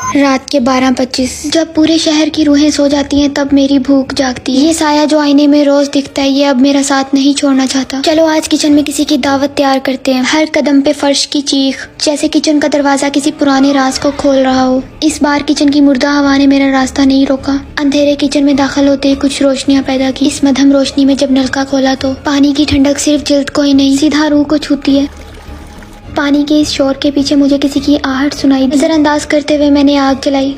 रात के 12:25 जब पूरे शहर की रूहें सो जाती हैं तब मेरी भूख जागती है। ये साया जो आईने में रोज दिखता है ये अब मेरा साथ नहीं छोड़ना चाहता। चलो आज किचन में किसी की दावत तैयार करते हैं। हर कदम पे फर्श की चीख, जैसे किचन का दरवाजा किसी पुराने राज को खोल रहा हो। इस बार किचन की मुर्दा हवा ने मेरा रास्ता नहीं रोका। अंधेरे किचन में दाखिल होते ही कुछ रोशनियां पैदा की। इस मध्यम रोशनी में जब नलका खोला तो पानी की ठंडक सिर्फ जिल्द को ही नहीं सीधा रूह को छूती है। पानी के इस शोर के पीछे मुझे किसी की आहट सुनाई। नजरअंदाज करते हुए मैंने आग जलाई।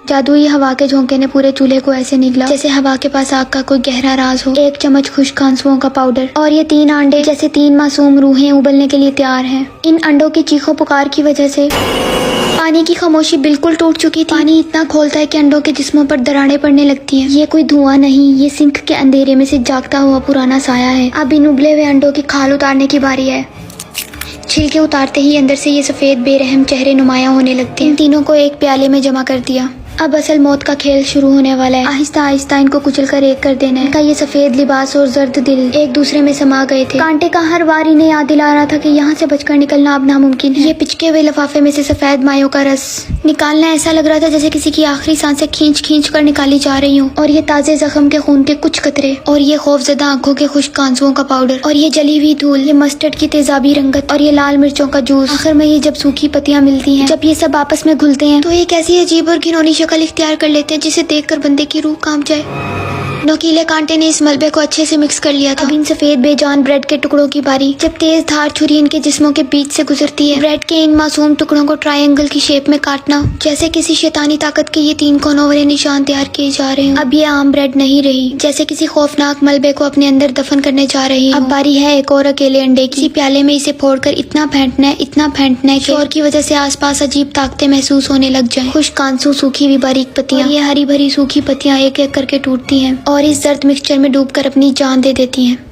जादुई हवा के झोंके ने पूरे चूल्हे को ऐसे निगला जैसे हवा के पास आग का कोई गहरा राज हो। 1 चम्मच खुश्क आंसुओं का पाउडर और ये 3 अंडे जैसे 3 मासूम रूहें उबलने के लिए तैयार हैं। इन अंडों की चीखों पुकार की वजह से पानी की खामोशी बिल्कुल टूट चुकी थी। पानी इतना खोलता है कि अंडों के जिस्मों पर दरारें पड़ने लगती हैं। ये कोई धुआं नहीं, ये सिंक के अंधेरे में से जागता हुआ पुराना साया है। अब इन उबले हुए अंडों की खाल उतारने की बारी है। छिलके उतारते ही अंदर से ये सफेद बेरहम चेहरे नुमायां होने लगते हैं। इन तीनों को एक प्याले में जमा कर दिया। अब असल मौत का खेल शुरू होने वाला है। आहिस्ता आहिस्ता इनको कुचलकर एक कर देना है। इनका ये सफेद लिबास और जर्द दिल एक दूसरे में समा गए थे। कांटे का हर वार इन्हें याद दिला रहा था कि यहाँ से बचकर निकलना अब नामुमकिन है। ये पिचके हुए लिफाफे में से सफेद मायों का रस निकालना ऐसा लग रहा था जैसे किसी की आखिरी सांसें खींच खींच कर निकाली जा रही हूँ। और ये ताजे जख्म के खून के कुछ कतरे, और ये खौफजदा आंखों के खुश्क आंसुओं का पाउडर, और ये जली हुई धूल, ये मस्टर्ड की तेजाबी रंगत, और ये लाल मिर्चों का जूस। आखिर में ये जब सूखी पत्तियां मिलती हैं, जब ये सब आपस में घुलते हैं तो एक ऐसी अजीब और घिनौनी शक्ल इख्तियार कर लेते हैं जिसे देखकर बंदे की रूह कांप जाए। नोकीले कांटे ने इस मलबे को अच्छे से मिक्स कर लिया था। अब इन सफेद बेजान ब्रेड के टुकड़ों की बारी। जब तेज धार छुरी इनके जिस्मों के बीच से गुजरती है, ब्रेड के इन मासूम टुकड़ों को ट्रायंगल की शेप में काटना जैसे किसी शैतानी ताकत के ये 3 कोनों वाले निशान तैयार किए जा रहे हैं। अब ये आम ब्रेड नहीं रही, जैसे किसी खौफनाक मलबे को अपने अंदर दफन करने जा रही। अब बारी है एक और अकेले अंडे की। प्याले में इसे फोड़कर इतना फेंटना है शोर की वजह से आसपास अजीब ताकतें महसूस होने लग जाएं। खुश्क आंसू, सूखी हुई बारीक पत्तियां, ये हरी भरी सूखी पत्तियां एक एक करके टूटती हैं और इस दर्द मिक्सचर में डूबकर अपनी जान दे देती हैं।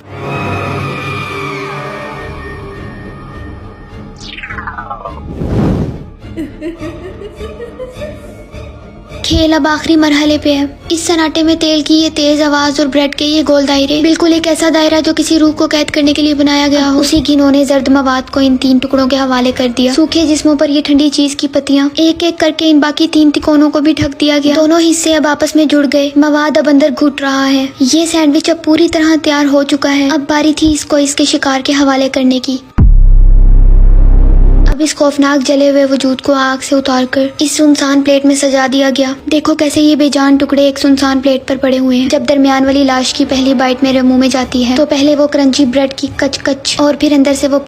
खेल अब आखिरी मरहले पे है। इस सन्नाटे में तेल की ये तेज आवाज और ब्रेड के ये गोल दायरे, बिल्कुल एक ऐसा दायरा जो किसी रूह को कैद करने के लिए बनाया गया हो। उसी घिनौने जर्द मवाद को इन 3 टुकड़ों के हवाले कर दिया। सूखे जिस्मों पर ये ठंडी चीज की पत्तियां एक एक करके इन बाकी 3 तिकोनों को भी ढक दिया गया। दोनों हिस्से अब आपस में जुड़ गए। मवाद अब अंदर घुट रहा है। ये सैंडविच अब पूरी तरह तैयार हो चुका है। अब बारी थी इसको इसके शिकार के हवाले करने की। अब इस खौफनाक जले हुए वजूद को आग से उतारकर इस सुनसान प्लेट में सजा दिया गया। देखो कैसे ये बेजान टुकड़े एक सुनसान प्लेट पर पड़े हुए हैं। जब दरमियान वाली लाश की पहली बाइट मेरे मुंह में जाती है तो पहले वो क्रंची ब्रेड की कच कच और फिर अंदर से वो